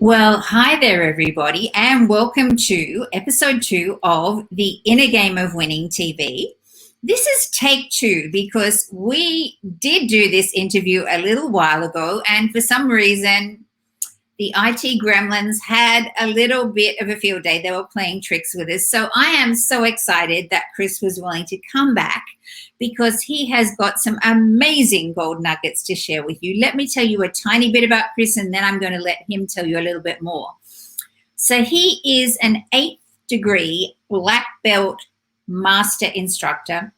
Well, hi there, everybody, and welcome to episode 2 of the Inner Game of Winning TV. This is take 2 because we did do this interview a little while ago, and for some reason, the IT gremlins had a little bit of a field day. They were playing tricks with us. So I am so excited that Chris was willing to come back because he has got some amazing gold nuggets to share with you. Let me tell you a tiny bit about Chris, and then I'm going to let him tell you a little bit more. So he is an 8th degree black belt master instructor.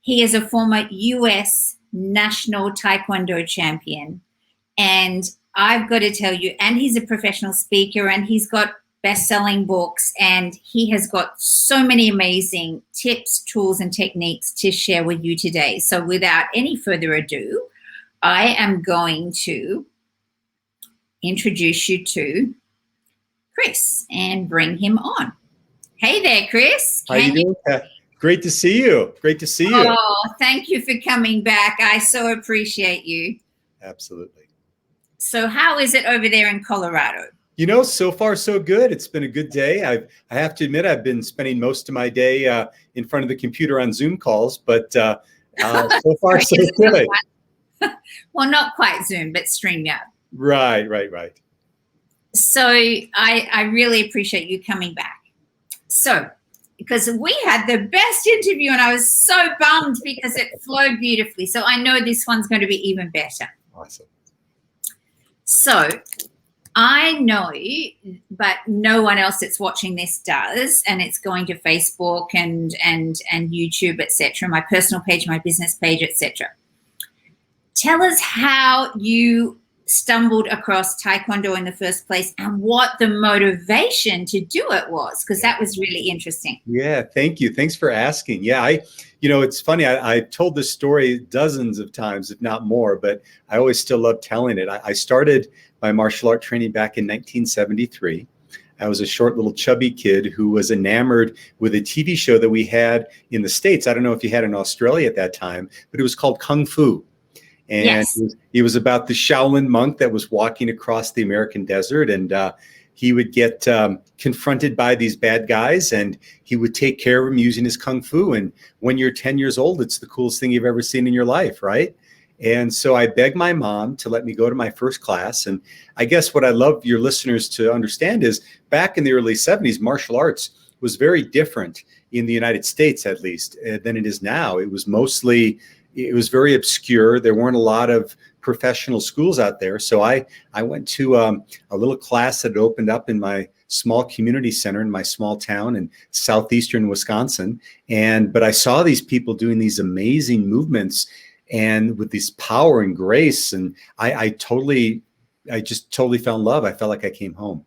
He is a former US national Taekwondo champion. And I've got to tell you, and he's a professional speaker, and he's got best-selling books, and he has got so many amazing tips, tools, and techniques to share with you today. So without any further ado, I am going to introduce you to Chris and bring him on. Hey there, Chris. How you doing? Great to see you. Great to see you. Oh, thank you for coming back. I so appreciate you. Absolutely. So how is it over there in Colorado? You know, so far so good. It's been a good day. I have to admit, I've been spending most of my day in front of the computer on Zoom calls, but so far so good. Well, not quite Zoom, but StreamYard. Right. So I really appreciate you coming back. So, because we had the best interview and I was so bummed because it flowed beautifully. So I know this one's going to be even better. Awesome. So I know, but no one else that's watching this does, and it's going to Facebook and YouTube, etc., my personal page, my business page, etc. Tell us how you stumbled across Taekwondo in the first place and what the motivation to do it was, because that was really interesting. Yeah, thank you. Thanks for asking. Yeah, it's funny. I told this story dozens of times, if not more, but I always still love telling it. I started my martial art training back in 1973. I was a short little chubby kid who was enamored with a TV show that we had in the States. I don't know if you had in Australia at that time, but it was called Kung Fu. And yes. It was about the Shaolin monk that was walking across the American desert, and he would get confronted by these bad guys, and he would take care of them using his Kung Fu. And when you're 10 years old, it's the coolest thing you've ever seen in your life, right? And so I begged my mom to let me go to my first class. And I guess what I love your listeners to understand is back in the early 70s, martial arts was very different in the United States, at least, than it is now. It was very obscure. There weren't a lot of professional schools out there. So I went to a little class that opened up in my small community center in my small town in southeastern Wisconsin. But I saw these people doing these amazing movements and with this power and grace. And I just totally fell in love. I felt like I came home.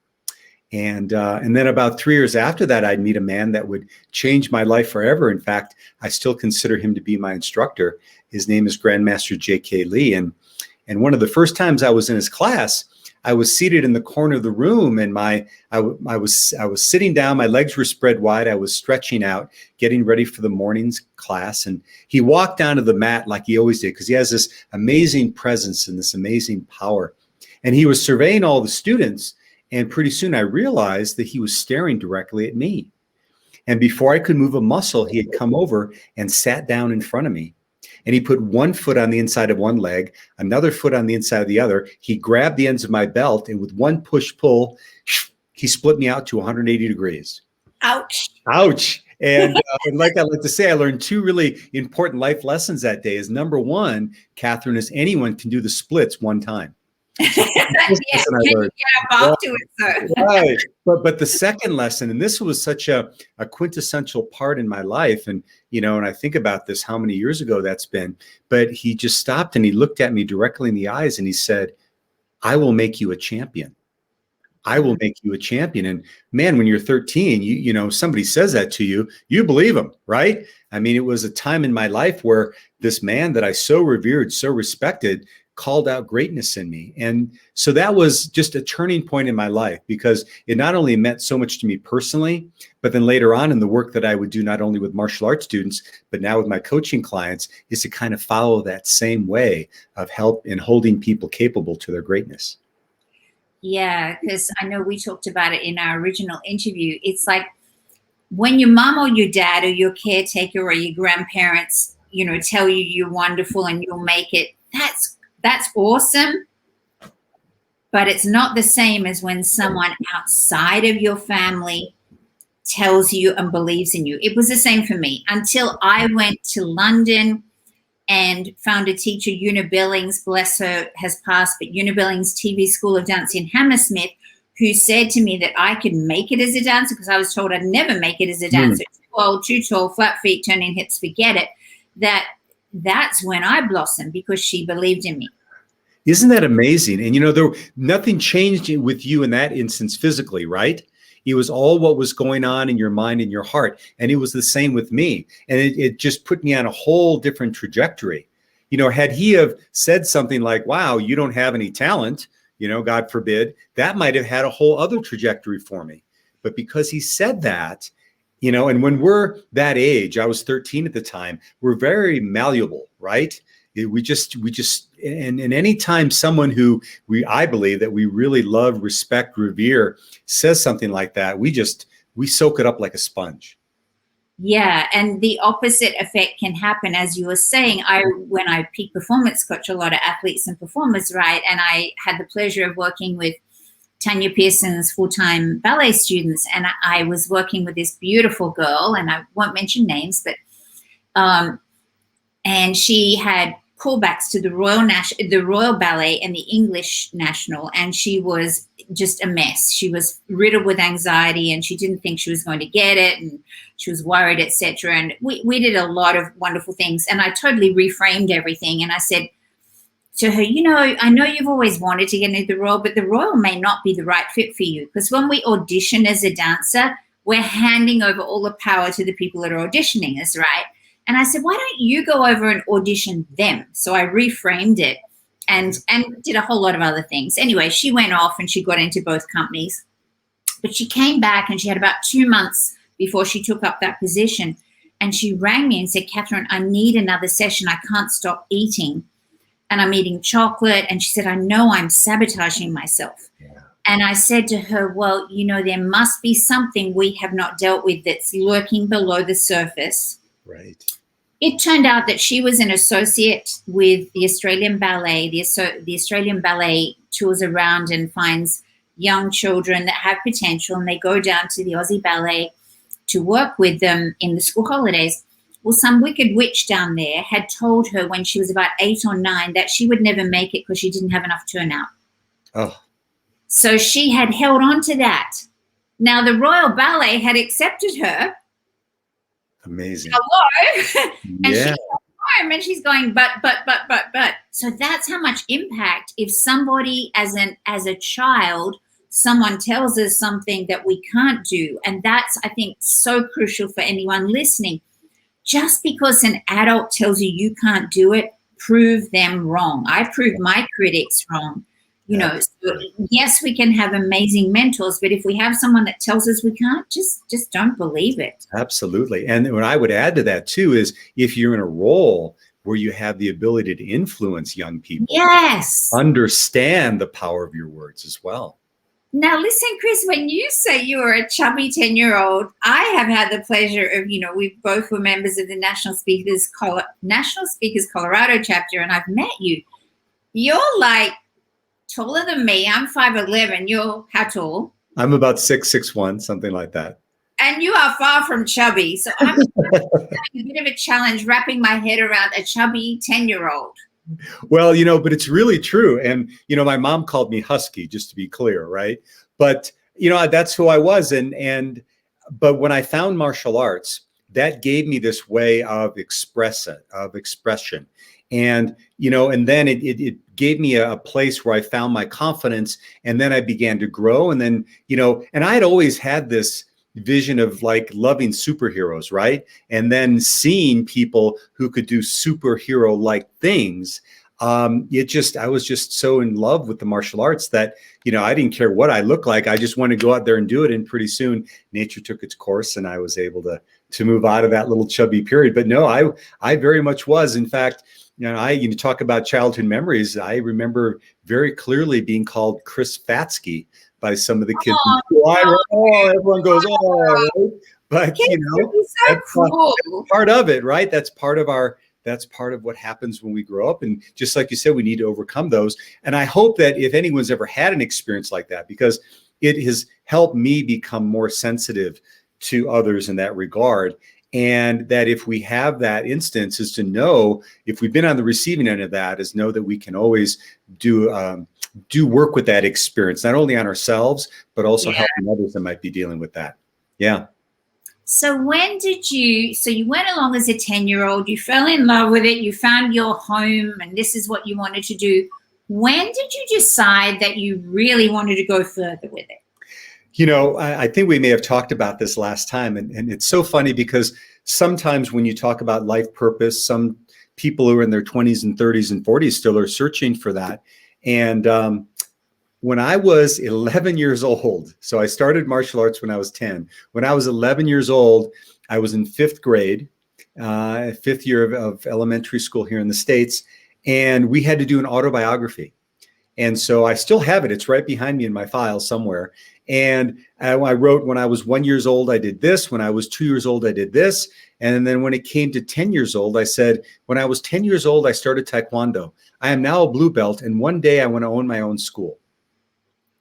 And then about 3 years after that, I'd meet a man that would change my life forever. In fact, I still consider him to be my instructor. His name is Grandmaster J.K. Lee. And one of the first times I was in his class, I was seated in the corner of the room, and I was sitting down. My legs were spread wide. I was stretching out, getting ready for the morning's class. And he walked down to the mat like he always did, because he has this amazing presence and this amazing power. And he was surveying all the students. And pretty soon I realized that he was staring directly at me. And before I could move a muscle, he had come over and sat down in front of me. And he put one foot on the inside of one leg, another foot on the inside of the other. He grabbed the ends of my belt, and with one push-pull, he split me out to 180 degrees. Ouch. Ouch. And like I like to say, I learned 2 really important life lessons that day. Is number 1, Catherine, is anyone can do the splits one time. Right. But the second lesson, and this was such a quintessential part in my life, and I think about this, how many years ago that's been, but he just stopped and he looked at me directly in the eyes and he said, "I will make you a champion. I will make you a champion." And man, when you're 13, somebody says that to you, you believe them, right? I mean, it was a time in my life where this man that I so revered, so respected, called out greatness in me. And so that was just a turning point in my life, because it not only meant so much to me personally, but then later on in the work that I would do, not only with martial arts students, but now with my coaching clients, is to kind of follow that same way of help in holding people capable to their greatness. Yeah, because I know we talked about it in our original interview. It's like when your mom or your dad or your caretaker or your grandparents, tell you you're wonderful and you'll make it. That's awesome, but it's not the same as when someone outside of your family tells you and believes in you. It was the same for me until I went to London and found a teacher, Una Billings, bless her, has passed, but Una Billings TV School of Dance in Hammersmith, who said to me that I could make it as a dancer, because I was told I'd never make it as a dancer. Too old, too tall, flat feet, turning hips, forget it. That's when I blossomed, because she believed in me. Isn't that amazing? And nothing changed with you in that instance physically, right? It was all what was going on in your mind and your heart. And it was the same with me. And it just put me on a whole different trajectory. Had he have said something like, wow, you don't have any talent, God forbid, that might have had a whole other trajectory for me. But because he said that, and when we're that age, I was 13 at the time, we're very malleable, right? We just, and anytime someone who I believe that we really love, respect, revere says something like that, we soak it up like a sponge. Yeah, and the opposite effect can happen, as you were saying. When I peak performance coach a lot of athletes and performers, right? And I had the pleasure of working with Tanya Pearson's full-time ballet students, and I was working with this beautiful girl, and I won't mention names, but and she had callbacks to the Royal Ballet and the English National, and she was just a mess. She was riddled with anxiety, and she didn't think she was going to get it, and she was worried, etc. And we did a lot of wonderful things, and I totally reframed everything. And I said to her, I know you've always wanted to get into the Royal, but the Royal may not be the right fit for you, because when we audition as a dancer, we're handing over all the power to the people that are auditioning us, right? And I said, why don't you go over and audition them? So I reframed it and did a whole lot of other things. Anyway, she went off and she got into both companies. But she came back, and she had about 2 months before she took up that position. And she rang me and said, Catherine, I need another session. I can't stop eating. And I'm eating chocolate. And she said, I know I'm sabotaging myself. Yeah. And I said to her, well, there must be something we have not dealt with that's lurking below the surface. Right. It turned out that she was an associate with the Australian Ballet. The Australian Ballet tours around and finds young children that have potential, and they go down to the Aussie Ballet to work with them in the school holidays. Well, some wicked witch down there had told her when she was about 8 or 9 that she would never make it because she didn't have enough turnout. Oh. So she had held on to that. Now, the Royal Ballet had accepted her. Amazing. Hello. And she's at home and she's going, but. So that's how much impact, if somebody as a child, someone tells us something that we can't do. And that's, I think, so crucial for anyone listening. Just because an adult tells you you can't do it, prove them wrong. I proved my critics wrong. So yes, we can have amazing mentors, but if we have someone that tells us we can't, just don't believe it. Absolutely. And what I would add to that too is if you're in a role where you have the ability to influence young people, yes, understand the power of your words as well. Now, listen, Chris, when you say you were a chubby 10-year-old, I have had the pleasure of, we both were members of the National Speakers Colorado chapter, and I've met you. You're like taller than me. I'm 5'11". You're how tall? I'm about 6'1", something like that. And you are far from chubby. So I'm having a bit of a challenge wrapping my head around a chubby 10-year-old. Well, but it's really true. And, my mom called me Husky, just to be clear, right? But, that's who I was. But when I found martial arts, that gave me this way of expression. And, and then it gave me a place where I found my confidence, and then I began to grow. And then, and I had always had this vision of like loving superheroes, right? And then seeing people who could do superhero-like things. I was just so in love with the martial arts that, I didn't care what I looked like. I just wanted to go out there and do it. And pretty soon nature took its course, and I was able to move out of that little chubby period. But no, I very much was. In fact, you talk about childhood memories. I remember very clearly being called Chris Natzke by some of the kids. Everyone goes, oh, right? But so cool. That's part of it, right? That's part of what happens when we grow up. And just like you said, we need to overcome those. And I hope that if anyone's ever had an experience like that, because it has helped me become more sensitive to others in that regard. And that if we have that instance, is to know, if we've been on the receiving end of that, is know that we can always do work with that experience, not only on ourselves, but also helping others that might be dealing with that. Yeah. So you went along as a 10-year-old, you fell in love with it, you found your home, and this is what you wanted to do. When did you decide that you really wanted to go further with it? I think we may have talked about this last time, and it's so funny because sometimes when you talk about life purpose, some people who are in their 20s and 30s and 40s still are searching for that. And when I was 11 years old, so I started martial arts when I was 10. When I was 11 years old, I was in fifth grade, fifth year of elementary school here in the States, and we had to do an autobiography. And so I still have it. It's right behind me in my file somewhere. And I wrote, when I was 1 year old, I did this. When I was 2 years old, I did this. And then when it came to 10 years old, I said, when I was 10 years old, I started Taekwondo. I am now a blue belt, and one day I want to own my own school.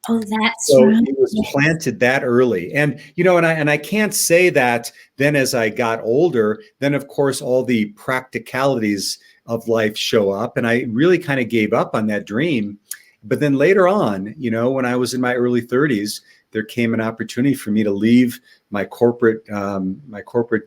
Oh, that's so right. It was planted that early. And, and I can't say that then as I got older, then of course, all the practicalities of life show up. And I really kind of gave up on that dream. But then later on, when I was in my early 30s, there came an opportunity for me to leave my corporate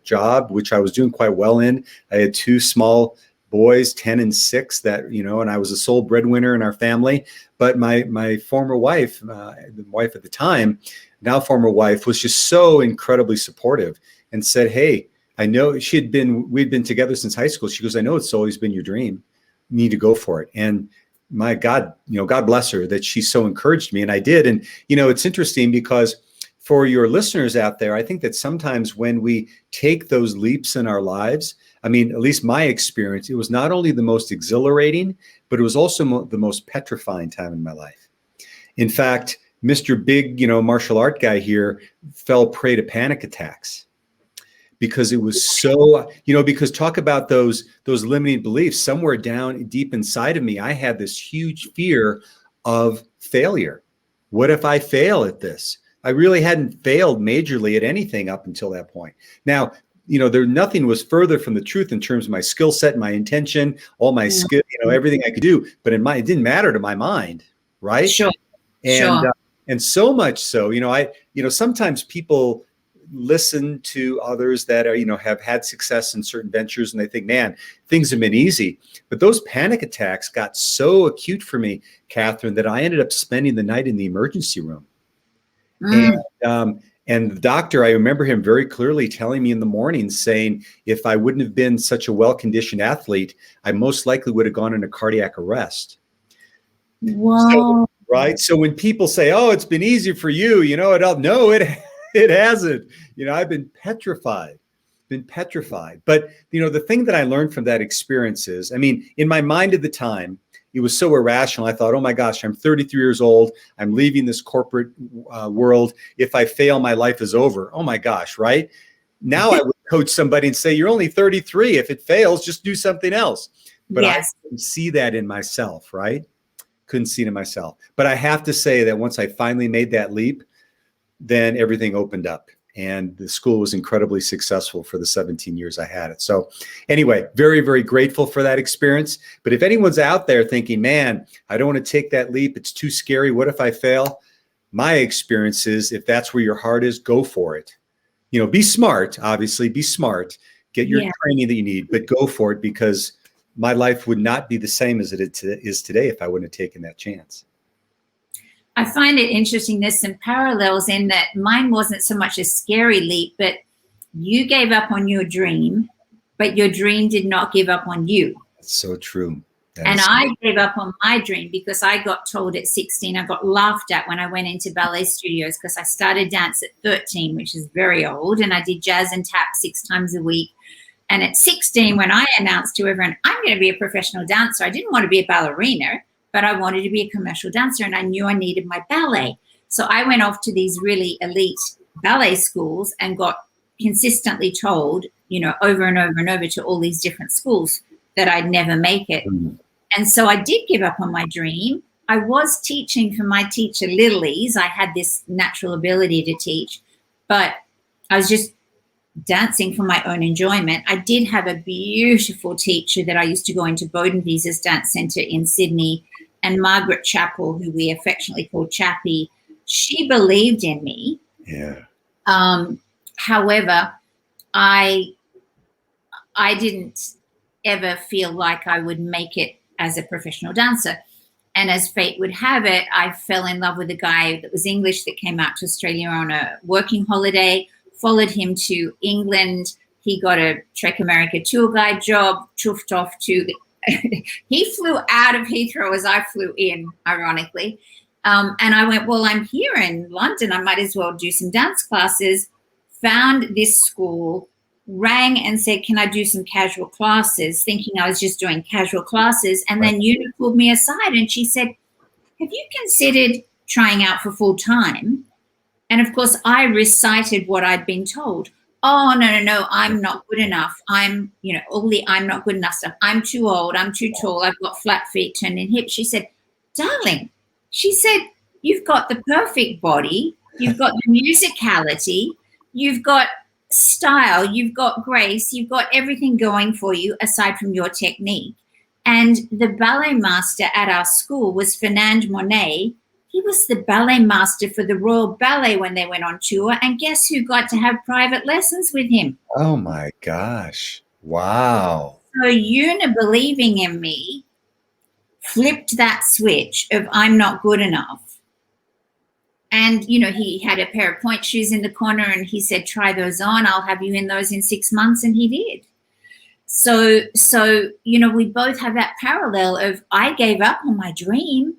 job, which I was doing quite well in. I had two small boys, 10 and 6, that, and I was a sole breadwinner in our family. But my former wife, the wife at the time, now former wife, was just so incredibly supportive and said, hey, I know we'd been together since high school. She goes, I know it's always been your dream. You need to go for it. And my God, God bless her that she so encouraged me. And I did. And, it's interesting because for your listeners out there, I think that sometimes when we take those leaps in our lives, I mean, at least my experience, it was not only the most exhilarating, but it was also the most petrifying time in my life. In fact, Mr. Big, martial art guy here fell prey to panic attacks because it was so, because talk about those limiting beliefs. Somewhere down deep inside of me, I had this huge fear of failure. What if I fail at this? I really hadn't failed majorly at anything up until that point. Now, nothing was further from the truth in terms of my skill set, my intention, all my skill, everything I could do. But it didn't matter to my mind, right? Sure. And so much so, sometimes people listen to others that are, have had success in certain ventures, and they think, man, things have been easy. But those panic attacks got so acute for me, Catherine, that I ended up spending the night in the emergency room. And the doctor, I remember him very clearly telling me in the morning, saying, if I wouldn't have been such a well-conditioned athlete, I most likely would have gone into cardiac arrest. Wow. Right. So when people say, oh, it's been easy for you, no, it hasn't. I've been petrified. But, the thing that I learned from that experience is, I mean, in my mind at the time, it was so irrational. I thought, oh my gosh, I'm 33 years old. I'm leaving this corporate world. If I fail, my life is over. Oh my gosh, right? Now I would coach somebody and say, you're only 33. If it fails, just do something else. But yes. I couldn't see that in myself, right? Couldn't see it in myself. But I have to say that once I finally made that leap, then everything opened up. And the school was incredibly successful for the 17 years I had it. So anyway, very, very grateful for that experience. But if anyone's out there thinking, man, I don't want to take that leap, it's too scary, what if I fail? My experience is, if that's where your heart is, go for it. Be smart, obviously, be smart, get your training that you need, but go for it, because my life would not be the same as it is today if I wouldn't have taken that chance. I find it interesting. There's some parallels in that mine wasn't so much a scary leap, but you gave up on your dream, but your dream did not give up on you. That's so true. And I gave up on my dream because I got told at 16, I got laughed at when I went into ballet studios because I started dance at 13, which is very old, and I did jazz and tap 6 times a week. And at 16, when I announced to everyone, I'm going to be a professional dancer, I didn't want to be a ballerina, but I wanted to be a commercial dancer, and I knew I needed my ballet. So I went off to these really elite ballet schools and got consistently told, over and over and over to all these different schools that I'd never make it. And so I did give up on my dream. I was teaching for my teacher, Littleys. I had this natural ability to teach, but I was just dancing for my own enjoyment. I did have a beautiful teacher that I used to go into Bowden Visa's Dance Centre in Sydney, and Margaret Chappell, who we affectionately called Chappie. She believed in me. Yeah. However, I didn't ever feel like I would make it as a professional dancer. And as fate would have it, I fell in love with a guy that was English that came out to Australia on a working holiday, followed him to England. He got a Trek America tour guide job, chuffed off to he flew out of Heathrow as I flew in, ironically. And I went, well, I'm here in London. I might as well do some dance classes. Found this school, rang and said, can I do some casual classes, thinking I was just doing casual classes. And then Una pulled me aside and she said, have you considered trying out for full time? And of course, I recited what I'd been told. Oh, no, I'm not good enough. I'm not good enough stuff. I'm too old. I'm too tall. I've got flat feet, turned in hips. She said, darling, she said, you've got the perfect body. You've got the musicality. You've got style. You've got grace. You've got everything going for you aside from your technique. And the ballet master at our school was Fernand Monet. He was the ballet master for the Royal Ballet when they went on tour. And guess who got to have private lessons with him? Oh, my gosh. Wow. So Una believing in me flipped that switch of I'm not good enough. And, he had a pair of point shoes in the corner and he said, try those on. I'll have you in those in 6 months. And he did. So, we both have that parallel of I gave up on my dream,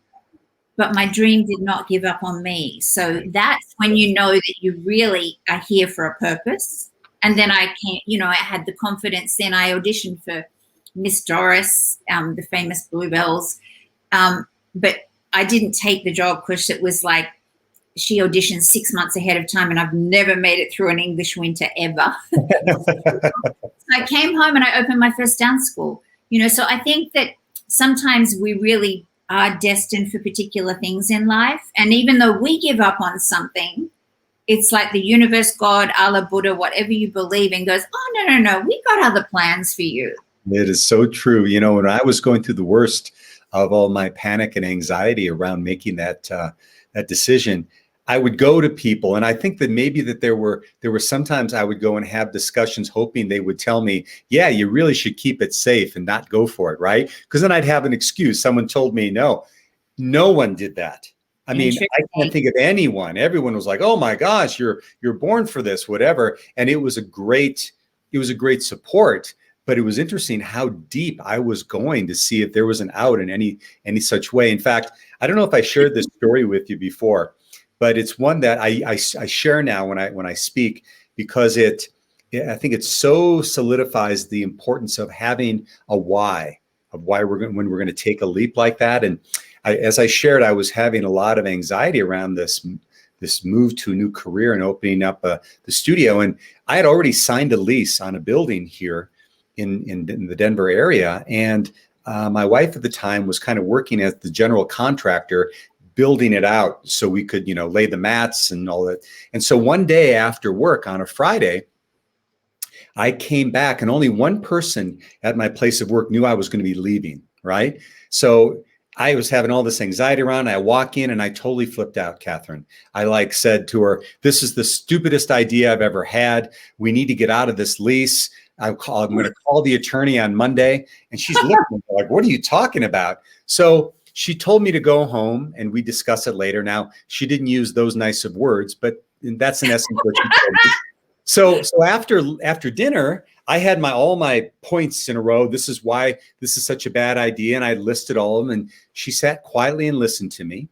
but my dream did not give up on me. So that's when you know that you really are here for a purpose. And then I had the confidence. Then I auditioned for Miss Doris, the famous Bluebells. But I didn't take the job because it was like she auditioned 6 months ahead of time and I've never made it through an English winter ever. So I came home and I opened my first dance school. So I think that sometimes we really are destined for particular things in life. And even though we give up on something, it's like the universe, God, Allah, Buddha, whatever you believe in goes, oh, no, we got other plans for you. It is so true. When I was going through the worst of all my panic and anxiety around making that decision, I would go to people, and I think that maybe that there were sometimes I would go and have discussions hoping they would tell me, yeah, you really should keep it safe and not go for it, right? Because then I'd have an excuse. Someone told me no one did that. I mean, I can't think of anyone. Everyone was like, oh my gosh, you're born for this, whatever. And it was a great support. But it was interesting how deep I was going to see if there was an out in any such way. In fact, I don't know if I shared this story with you before, but it's one that I share now when I speak, because I think it so solidifies the importance of having a why, of why when we're going to take a leap like that. And as I shared, I was having a lot of anxiety around this move to a new career and opening up the studio. And I had already signed a lease on a building here in the Denver area. And my wife at the time was kind of working as the general contractor, building it out so we could, lay the mats and all that. And so one day after work on a Friday, I came back and only one person at my place of work knew I was going to be leaving, right? So I was having all this anxiety around. I walk in and I totally flipped out, Catherine. I said to her, this is the stupidest idea I've ever had. We need to get out of this lease. I'm going to call the attorney on Monday. And she's looking at me like, what are you talking about? So she told me to go home and we discuss it later. Now, she didn't use those nice of words, but that's in essence what she told me. So after dinner, I had all my points in a row. This is why this is such a bad idea. And I listed all of them. And she sat quietly and listened to me.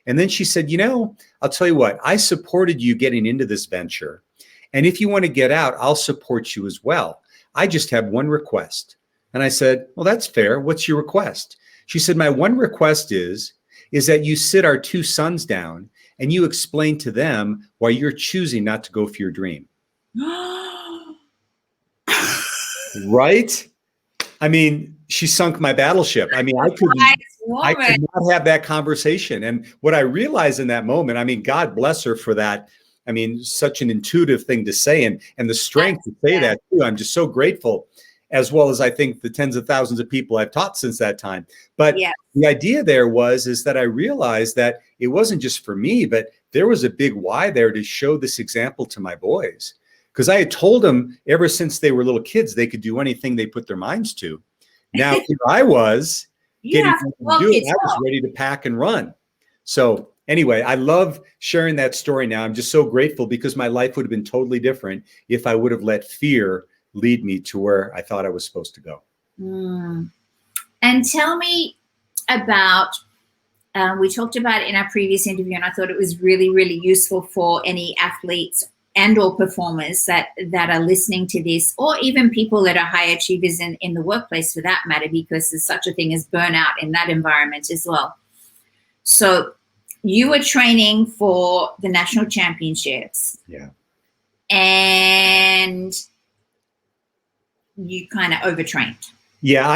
And then she said, I'll tell you what, I supported you getting into this venture. And if you want to get out, I'll support you as well. I just have one request. And I said, well, that's fair. What's your request? She said, my one request is that you sit our two sons down and you explain to them why you're choosing not to go for your dream. Right? I mean, she sunk my battleship. I mean, I could not have that conversation. And what I realized in that moment, I mean, God bless her for that. I mean, such an intuitive thing to say, and the strength to say that too. I'm just so grateful, as well as I think the tens of thousands of people I've taught since that time. But the idea there is that I realized that it wasn't just for me, but there was a big why there to show this example to my boys. Because I had told them ever since they were little kids, they could do anything they put their minds to. Now here I was getting to do it. I was ready to pack and run. So anyway, I love sharing that story now. I'm just so grateful because my life would have been totally different if I would have let fear lead me to where I thought I was supposed to go. And tell me about, we talked about it in our previous interview, and I thought it was really, really useful for any athletes and or performers that are listening to this, or even people that are high achievers in the workplace for that matter, because there's such a thing as burnout in that environment as well. So you were training for the national championships. Yeah. And you kind of overtrained. Yeah,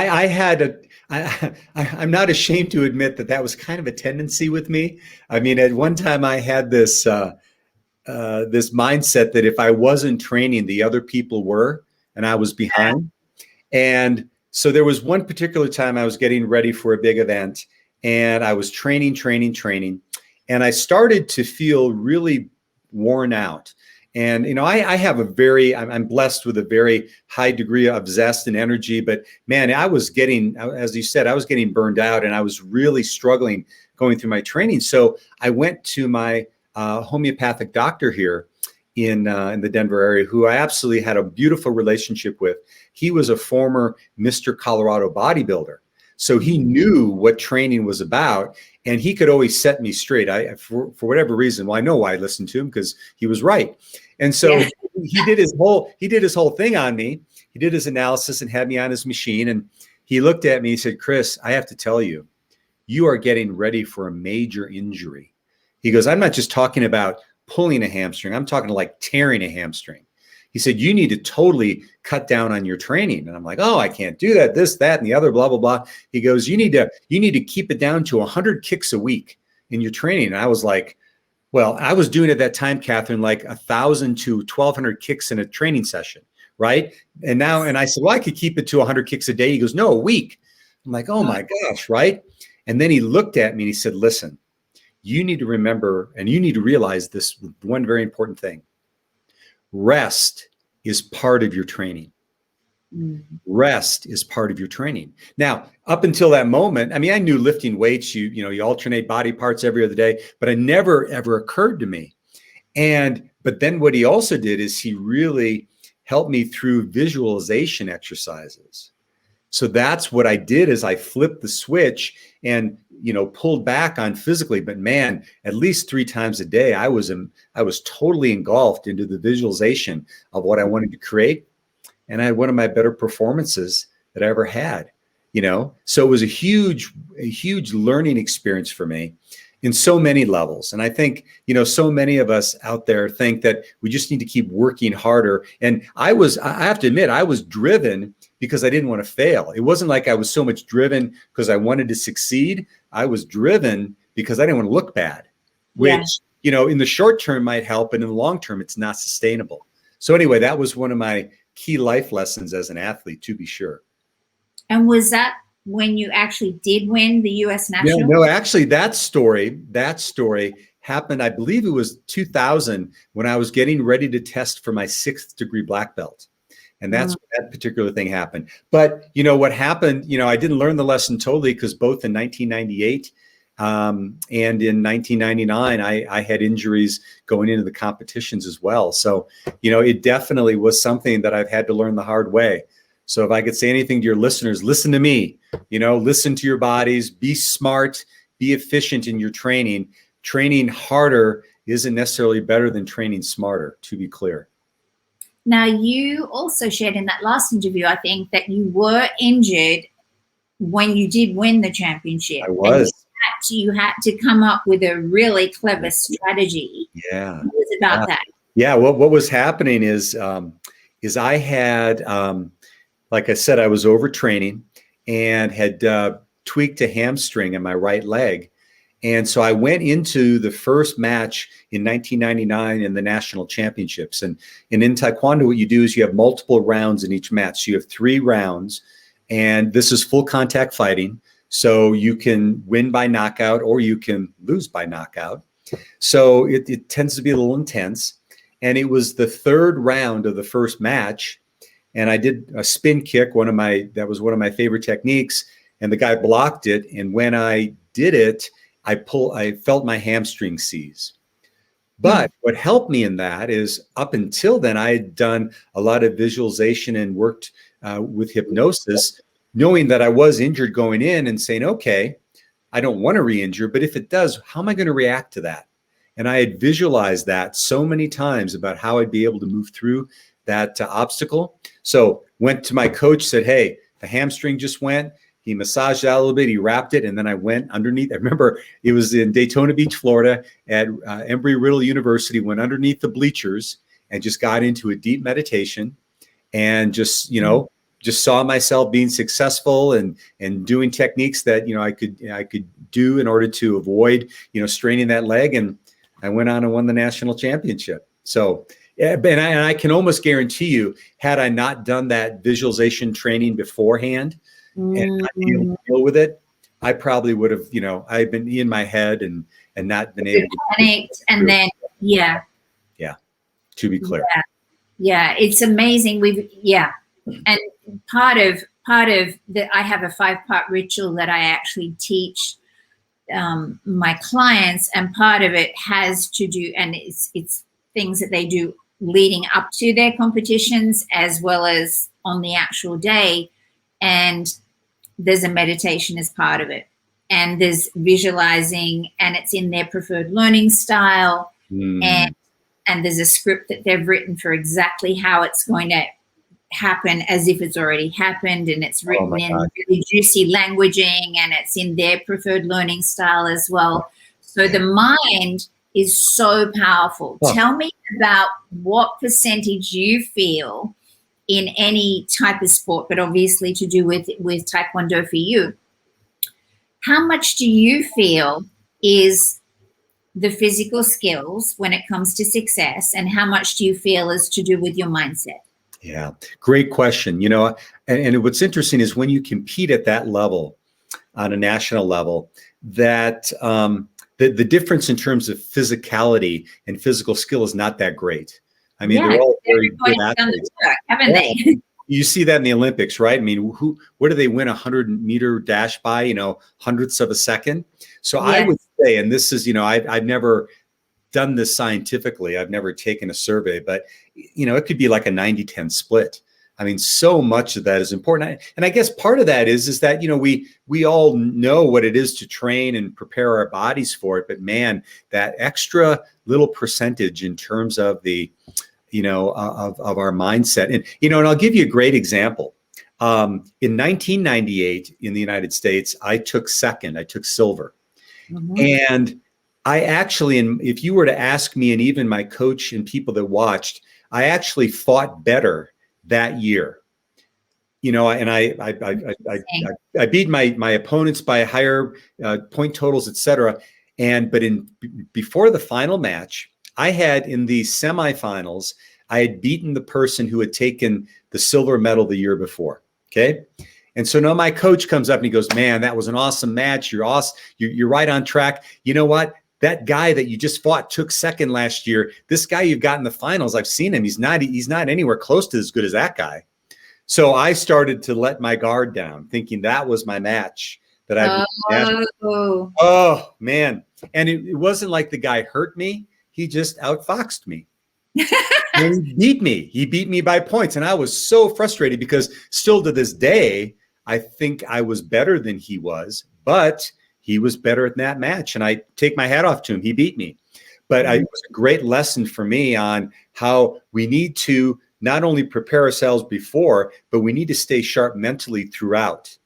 I'm not ashamed to admit that was kind of a tendency with me. I mean, at one time I had this mindset that if I wasn't training, the other people were, and I was behind. And so there was one particular time I was getting ready for a big event, and I was training, and I started to feel really worn out. And, I have I'm blessed with a very high degree of zest and energy, but man, I was getting, as you said, I was getting burned out, and I was really struggling going through my training. So I went to my homeopathic doctor here in the Denver area, who I absolutely had a beautiful relationship with. He was a former Mr. Colorado bodybuilder. So he knew what training was about, and he could always set me straight. For whatever reason, well, I know why I listened to him, because he was right. And so he did his whole thing on me. He did his analysis and had me on his machine. And he looked at me and he said, Chris, I have to tell you, you are getting ready for a major injury. He goes, I'm not just talking about pulling a hamstring. I'm talking like tearing a hamstring. He said, you need to totally cut down on your training. And I'm like, oh, I can't do that, this, that, and the other, blah, blah, blah. He goes, you need to keep it down to 100 kicks a week in your training. And I was like, well, I was doing at that time, Catherine, like 1,000 to 1,200 kicks in a training session, right? And I said, well, I could keep it to 100 kicks a day. He goes, no, a week. I'm like, oh my gosh, right? And then he looked at me and he said, listen, you need to remember, and you need to realize this one very important thing. Rest is part of your training. Rest is part of your training. Now, up until that moment, I mean, I knew lifting weights, you alternate body parts every other day, but it never, ever occurred to me. But then what he also did is he really helped me through visualization exercises. So that's what I did, is I flipped the switch and, pulled back on physically, but man, at least 3 times a day, I was totally engulfed into the visualization of what I wanted to create. And I had one of my better performances that I ever had, So it was a huge learning experience for me in so many levels. And I think, so many of us out there think that we just need to keep working harder. And I have to admit, I was driven because I didn't want to fail. It wasn't like I was so much driven because I wanted to succeed. I was driven because I didn't want to look bad, which, in the short term might help, but in the long term, it's not sustainable. So anyway, that was one of my key life lessons as an athlete, to be sure. And was that when you actually did win the U.S. National? No, actually, that story happened, I believe it was 2000, when I was getting ready to test for my 6th degree black belt. And that's when that particular thing happened. But what happened, I didn't learn the lesson totally, because both in 1998 And in 1999, I had injuries going into the competitions as well. So, it definitely was something that I've had to learn the hard way. So if I could say anything to your listeners, listen to me, listen to your bodies, be smart, be efficient in your training. Training harder isn't necessarily better than training smarter, to be clear. Now, you also shared in that last interview, I think, that you were injured when you did win the championship. I was. You had to come up with a really clever strategy. Yeah. What was it about that? Yeah. What was happening is I had, like I said, I was overtraining and had tweaked a hamstring in my right leg. And so I went into the first match in 1999 in the national championships. And in Taekwondo, what you do is you have multiple rounds in each match. So you have 3 rounds, and this is full contact fighting. So you can win by knockout or you can lose by knockout. So it tends to be a little intense. And it was the 3rd round of the first match. And I did a spin kick, that was one of my favorite techniques. And the guy blocked it. And when I did it, I felt my hamstring seize. But what helped me in that is up until then, I had done a lot of visualization and worked with hypnosis, knowing that I was injured going in and saying, okay, I don't want to re-injure, but if it does, how am I going to react to that? And I had visualized that so many times about how I'd be able to move through that obstacle. So went to my coach, said, hey, the hamstring just went. He massaged it out a little bit. He wrapped it. And then I went underneath. I remember it was in Daytona Beach, Florida at Embry-Riddle University, went underneath the bleachers and just got into a deep meditation and just saw myself being successful and doing techniques that, I could do in order to avoid, straining that leg. And I went on and won the national championship. So, and I can almost guarantee you, had I not done that visualization training beforehand, and not be able to deal with it, I probably would have, I've been in my head and not been able to panicked. And then, yeah. To be clear. Yeah. It's amazing. And part of that, I have a 5-part ritual that I actually teach my clients, and part of it has to do, and it's things that they do leading up to their competitions as well as on the actual day. And there's a meditation as part of it, and there's visualizing, and it's in their preferred learning style. And there's a script that they've written for exactly how it's going to happen, as if it's already happened, and it's written in really juicy languaging, and it's in their preferred learning style as well. So the mind is so powerful. Tell me about what percentage you feel in any type of sport, but obviously to do with Taekwondo for you. How much do you feel is the physical skills when it comes to success, and how much do you feel is to do with your mindset? Yeah, great question. And what's interesting is when you compete at that level, on a national level, that the difference in terms of physicality and physical skill is not that great. I mean, they're all very good athletes, haven't they? You see that in the Olympics, right? I mean, what do they win a 100-meter dash by? Hundredths of a second. So I would say, and this is, I've never done this scientifically. I've never taken a survey, but it could be like a 90-10 split. I mean, so much of that is important. And I guess part of that is that, we all know what it is to train and prepare our bodies for it. But man, that extra little percentage in terms of the, of our mindset. And I'll give you a great example. In 1998 in the United States, I took second. I took silver. And I actually, and if you were to ask me, and even my coach and people that watched, I actually fought better that year. And I beat my opponents by higher point totals, etc. But before the final match, I had, in the semifinals, I had beaten the person who had taken the silver medal the year before. Okay. And so now my coach comes up and he goes, man, that was an awesome match. You're awesome. You're right on track. You know what? That guy that you just fought took second last year. This guy you've got in the finals, I've seen him. He's not anywhere close to as good as that guy. So I started to let my guard down, thinking that was my match. that I've Oh, oh man. And it wasn't like the guy hurt me. He just outfoxed me. And he beat me. He beat me by points. And I was so frustrated because still to this day, I think I was better than he was, but he was better at that match. And I take my hat off to him. He beat me. But it was a great lesson for me on how we need to not only prepare ourselves before, but we need to stay sharp mentally throughout.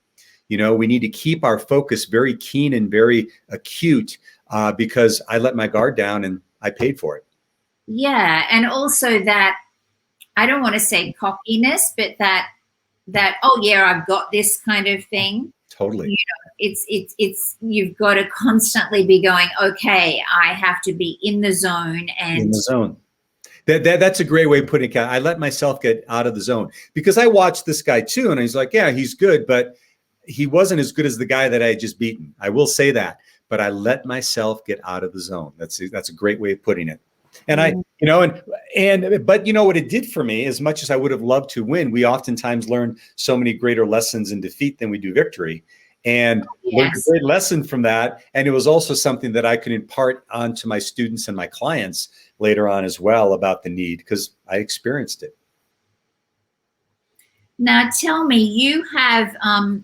You know, we need to keep our focus very keen and very acute because I let my guard down and I paid for it. yeah. And also that, I don't want to say cockiness, but that, oh yeah, I've got this kind of thing. Totally. You know, it's you've got to constantly be going, okay, I have to be in the zone. And in the zone. That's a great way of putting it. I let myself get out of the zone because I watched this guy too. And he's like, yeah, he's good, but he wasn't as good as the guy that I had just beaten. I will say that, but I let myself get out of the zone. That's a great way of putting it. And I, you know, but you know what it did for me, as much as I would have loved to win, we oftentimes learn so many greater lessons in defeat than we do victory. And learned a great lesson from that. And it was also something that I could impart onto my students and my clients later on as well about the need, because I experienced it. now tell me, you have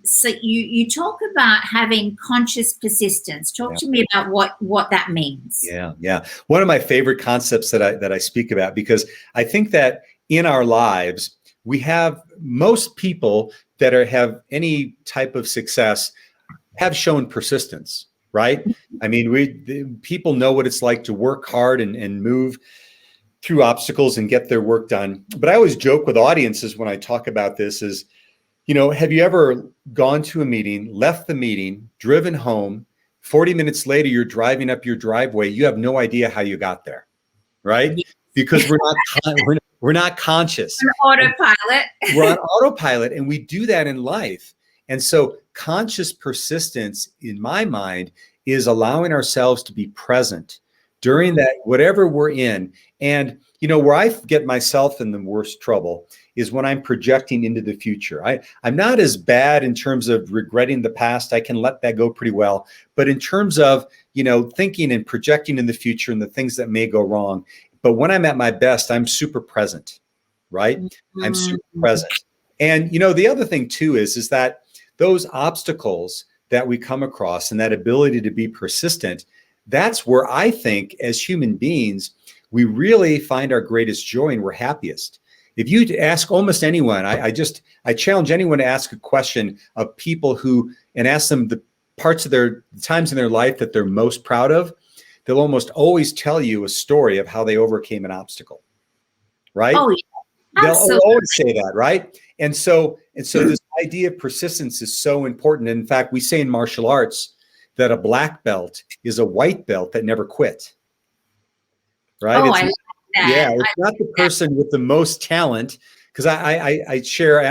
so you talk about having conscious persistence. Talk to me about what that means. Yeah. One of my favorite concepts that I speak about, because I think that in our lives, we have most people that have any type of success have shown persistence, right? I mean, people know what it's like to work hard and move through obstacles and get their work done. But I always joke with audiences when I talk about this is, you know, have you ever gone to a meeting, left the meeting, driven home, 40 minutes later, you're driving up your driveway, you have no idea how you got there, right? Because we're not conscious. We're on autopilot. We're on autopilot, and we do that in life. And so conscious persistence, in my mind, is allowing ourselves to be present during that, whatever we're in. And, you know, where I get myself in the worst trouble is when I'm projecting into the future. I'm not as bad in terms of regretting the past. I can let that go pretty well. But in terms of, you know, thinking and projecting in the future and the things that may go wrong. But when I'm at my best, I'm super present, right? I'm super present. And, you know, the other thing too is that those obstacles that we come across and that ability to be persistent, that's where I think as human beings, we really find our greatest joy and we're happiest. If you ask almost anyone, I challenge anyone to ask a question of people who, and ask them the parts of their times in their life that they're most proud of, they'll almost always tell you a story of how they overcame an obstacle, right? Oh, yeah. They'll always say that, right? And so this idea of persistence is so important. And in fact, we say in martial arts that a black belt is a white belt that never quit, right? Oh, I like that. Yeah, it's not the person with the most talent, because I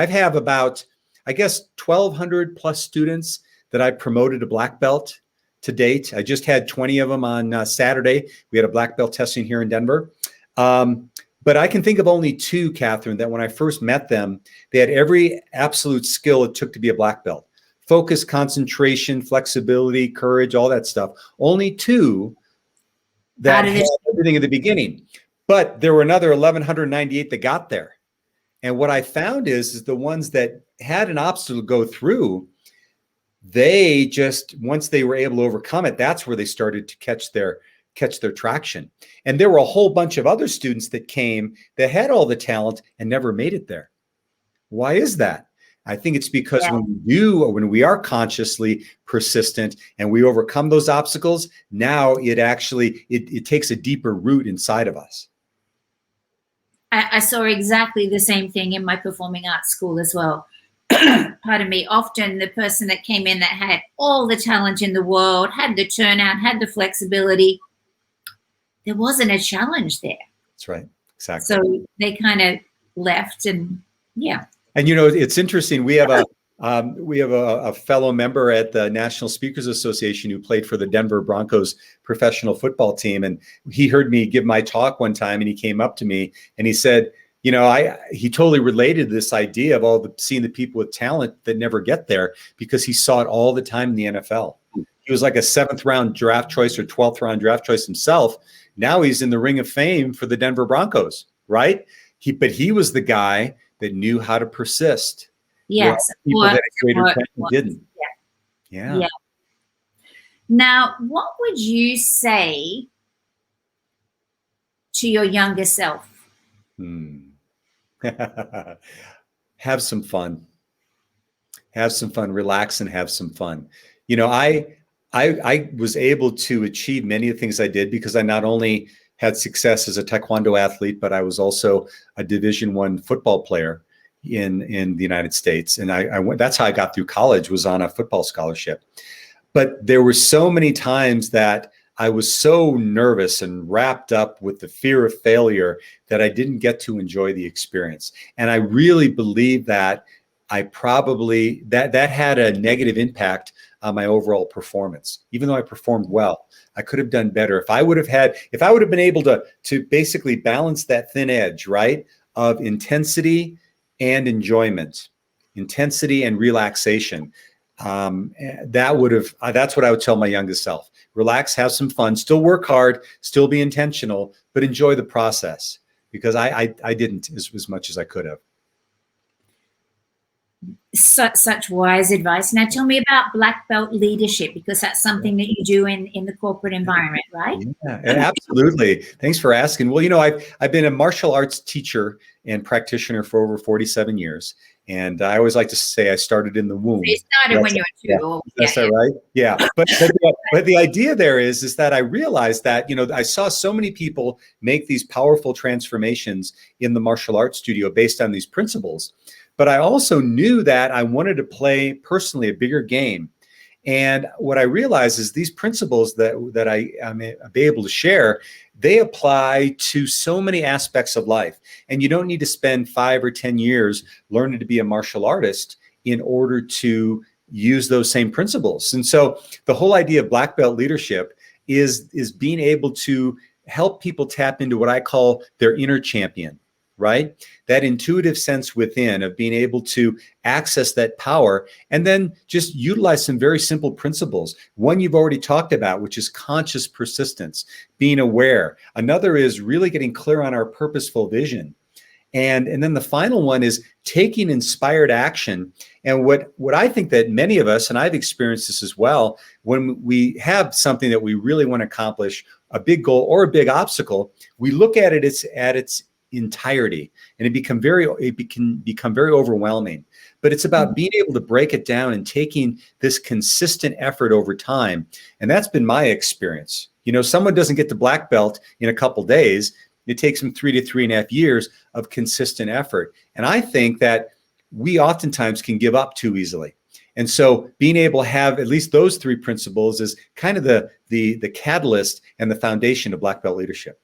have about, I guess, 1,200 plus students that I promoted to black belt to date. I just had 20 of them on Saturday. We had a black belt testing here in Denver. But I can think of only two, Catherine, that when I first met them, they had every absolute skill it took to be a black belt. Focus, concentration, flexibility, courage, all that stuff. Only two that had everything at the beginning. But there were another 1,198 that got there. And what I found is the ones that had an obstacle go through, they just, once they were able to overcome it, that's where they started to catch their traction. And there were a whole bunch of other students that came that had all the talent and never made it there. Why is that? I think it's because when we are consciously persistent and we overcome those obstacles, now it takes a deeper root inside of us. I saw exactly the same thing in my performing arts school as well. Pardon me. Often the person that came in that had all the talent in the world, had the turnout, had the flexibility, there wasn't a challenge there. That's right. Exactly. So they kind of left, and yeah. And you know, it's interesting. We have a fellow member at the National Speakers Association who played for the Denver Broncos professional football team, and he heard me give my talk one time, and he came up to me and he said, he totally related to this idea of seeing the people with talent that never get there, because he saw it all the time in the NFL. He was like a 7th round draft choice or 12th round draft choice himself. Now he's in the Ring of Fame for the Denver Broncos, right? But he was the guy that knew how to persist. Yes. People that had greater talent didn't. Yeah. Now, what would you say to your younger self? Have some fun. Have some fun. Relax and have some fun. I was able to achieve many of the things I did because I not only had success as a Taekwondo athlete, but I was also a Division I football player in the United States. And I went, that's how I got through college, was on a football scholarship. But there were so many times that I was so nervous and wrapped up with the fear of failure that I didn't get to enjoy the experience. And I really believe that that had a negative impact on my overall performance. Even though I performed well, I could have done better. If I would have been able to basically balance that thin edge, right, of intensity and enjoyment, intensity and relaxation, that's what I would tell my youngest self. Relax, have some fun, still work hard, still be intentional, but enjoy the process, because I didn't as much as I could have. Such wise advice. Now tell me about black belt leadership, because that's something that you do in the corporate environment, right? Yeah, absolutely. Thanks for asking. Well, I've been a martial arts teacher and practitioner for over 47 years. And I always like to say I started in the womb. So you started when you were 2. That's that right? Yeah. But the idea there is that I realized that, I saw so many people make these powerful transformations in the martial arts studio based on these principles. But I also knew that I wanted to play personally a bigger game. And what I realized is these principles that I'm able to share, they apply to so many aspects of life. And you don't need to spend 5 or 10 years learning to be a martial artist in order to use those same principles. And so the whole idea of black belt leadership is being able to help people tap into what I call their inner champion, right? That intuitive sense within of being able to access that power, and then just utilize some very simple principles. One you've already talked about, which is conscious persistence, being aware. Another is really getting clear on our purposeful vision. And then the final one is taking inspired action. And what I think that many of us, and I've experienced this as well, when we have something that we really want to accomplish, a big goal or a big obstacle, we look at it at its entirety, and it can become very overwhelming. But it's about being able to break it down and taking this consistent effort over time. And that's been my experience. Someone doesn't get to black belt in a couple days. It takes them 3 to 3.5 years of consistent effort. And I think that we oftentimes can give up too easily. And so being able to have at least those 3 principles is kind of the catalyst and the foundation of black belt leadership.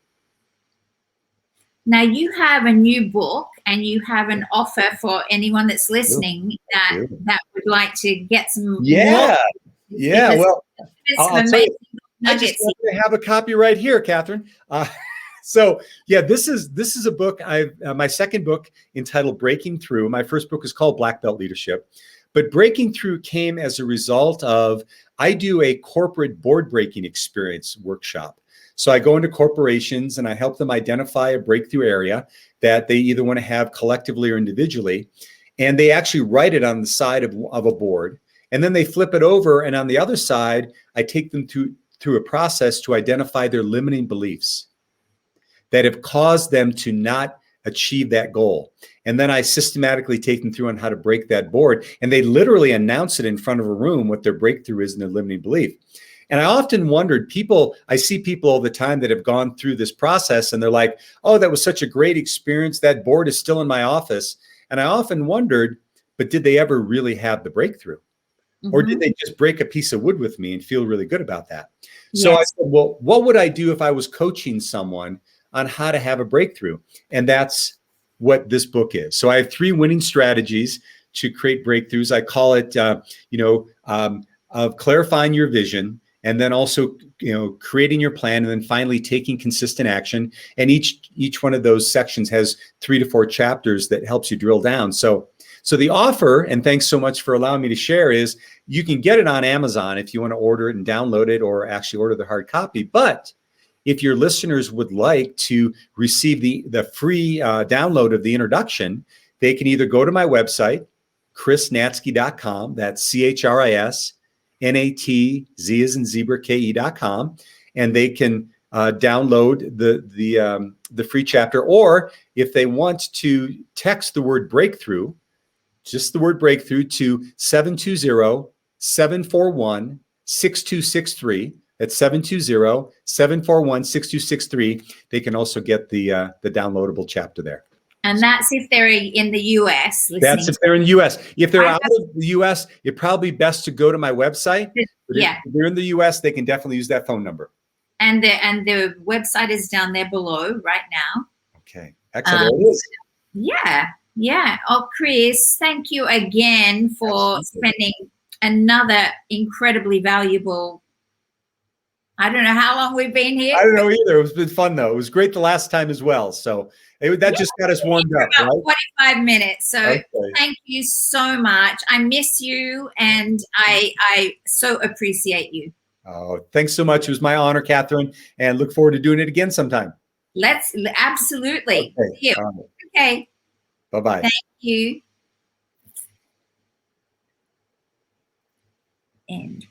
Now you have a new book, and you have an offer for anyone that's listening that would like to get some. Yeah. Well, I'll tell you, I just have a copy right here, Catherine. So yeah, this is a book. My second book entitled Breaking Through. My first book is called Black Belt Leadership, but Breaking Through came as a result of I do a corporate board breaking experience workshop. So I go into corporations and I help them identify a breakthrough area that they either want to have collectively or individually. And they actually write it on the side of a board. And then they flip it over. And on the other side, I take them through a process to identify their limiting beliefs that have caused them to not achieve that goal. And then I systematically take them through on how to break that board. And they literally announce it in front of a room what their breakthrough is and their limiting belief. And I often wondered, I see people all the time that have gone through this process and they're like, oh, that was such a great experience. That board is still in my office. And I often wondered, but did they ever really have the breakthrough? Or did they just break a piece of wood with me and feel really good about that? Yes. So I said, well, what would I do if I was coaching someone on how to have a breakthrough? And that's what this book is. So I have 3 winning strategies to create breakthroughs. I call it, of clarifying your vision. and then also, creating your plan, and then finally taking consistent action. And each one of those sections has 3 to 4 chapters that helps you drill down. So the offer, and thanks so much for allowing me to share, is you can get it on Amazon if you want to order it and download it, or actually order the hard copy. But if your listeners would like to receive the free download of the introduction, they can either go to my website, chrisnatzke.com. That's ChrisNatzke as in zebra, KE.com, and they can download the free chapter. Or if they want to text the word breakthrough, just the word breakthrough, to 720-741-6263. That's 720-741-6263. They can also get the downloadable chapter there. And that's if they're in the US listening. That's if they're in the US. If they're out of the US, it'd probably be best to go to my website. Yeah. If they're in the US, they can definitely use that phone number. And the website is down there below right now. Okay. Excellent. It is. Yeah. Oh, Chris, thank you again for spending another incredibly valuable. I don't know how long we've been here. I don't know either. It's been fun, though. It was great the last time as well. So that just got us warmed up, right? 45 minutes. So Thank you so much. I miss you, and I so appreciate you. Oh, thanks so much. It was my honor, Catherine, and look forward to doing it again sometime. Absolutely. Okay. Yeah. Okay. Bye-bye. Thank you. End.